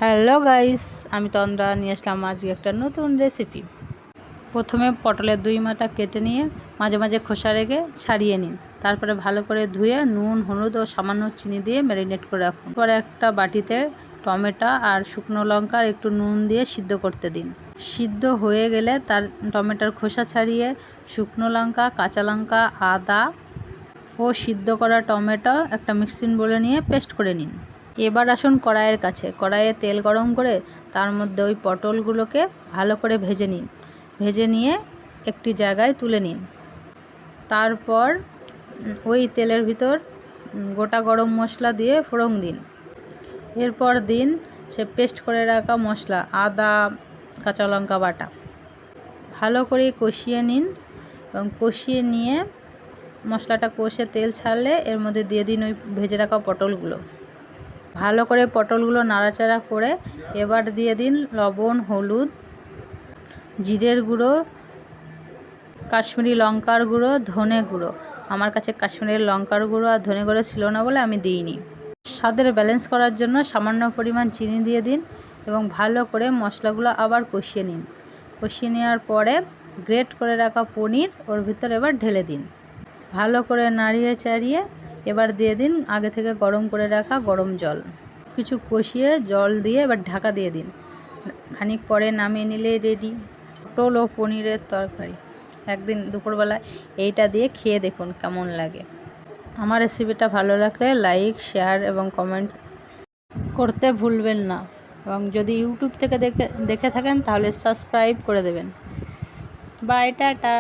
Hello guys, আমি তন্দ্রা নিয়ে আসলাম আজকে একটা নতুন রেসিপি। প্রথমে পটলের দুই মাথা কেটে নিয়ে মাঝে মাঝে খোসা রেখে ছাড়িয়ে নিন। তারপরে ভালো করে ধুয়ে নুন, হলুদ ও সামান্য চিনি দিয়ে ম্যারিনেট করে রাখুন। পরে একটা বাটিতে টমেটো আর শুকনো লঙ্কা আর একটু নুন দিয়ে সিদ্ধ করতে দিন। সিদ্ধ হয়ে গেলে তার টমেটোর খোসা ছাড়িয়ে শুকনো লঙ্কা, কাঁচা লঙ্কা, আদা ও সিদ্ধ করা টমেটো একটা মিক্সিং বোলে নিয়ে পেস্ট করে নিন। এবার আসুন কড়াইয়ের কাছে। কড়াইয়ে তেল গরম করে তার মধ্যে ওই পটলগুলোকে ভালো করে ভেজে নিন। ভেজে নিয়ে একটি জায়গায় তুলে নিন। তারপর ওই তেলের ভিতর গোটা গরম মশলা দিয়ে ফোড়ন দিন। এরপর দিন সে পেস্ট করে রাখা মশলা, আদা, কাঁচা লঙ্কা বাটা। ভালো করে কষিয়ে নিন এবং কষিয়ে নিয়ে মশলাটা কষে তেল ছাড়লে এর মধ্যে দিয়ে দিন ওই ভেজে রাখা পটলগুলো। ভালো করে পটলগুলো নাড়াচাড়া করে এবার দিয়ে দিন লবণ, হলুদ, জিরের গুঁড়ো, কাশ্মীরি লঙ্কার গুঁড়ো, ধনে গুঁড়ো। আমার কাছে কাশ্মীরি লঙ্কার গুঁড়ো আর ধনে গুঁড়ো ছিল না বলে আমি দিইনি। স্বাদের ব্যালেন্স করার জন্য সামান্য পরিমাণ চিনি দিয়ে দিন এবং ভালো করে মশলাগুলো আবার কষিয়ে নিন। কষিয়ে নেওয়ার পরে গ্রেট করে রাখা পনির ওর ভিতর এবার ঢেলে দিন। ভালো করে নাড়িয়ে চাড়িয়ে এবার দিয়ে দিন আগে থেকে গরম করে রাখা গরম জল। কিছু কষিয়ে জল দিয়ে এবার ঢাকা দিয়ে দিন। খানিক পরে নামিয়ে নিলেই রেডি পটল ও পনিরের তরকারি। একদিন দুপুরবেলায় এইটা দিয়ে খেয়ে দেখুন কেমন লাগে। আমার রেসিপিটা ভালো লাগলে লাইক, শেয়ার এবং কমেন্ট করতে ভুলবেন না। এবং যদি ইউটিউব থেকে দেখে থাকেন তাহলে সাবস্ক্রাইব করে দেবেন। Bye, tata.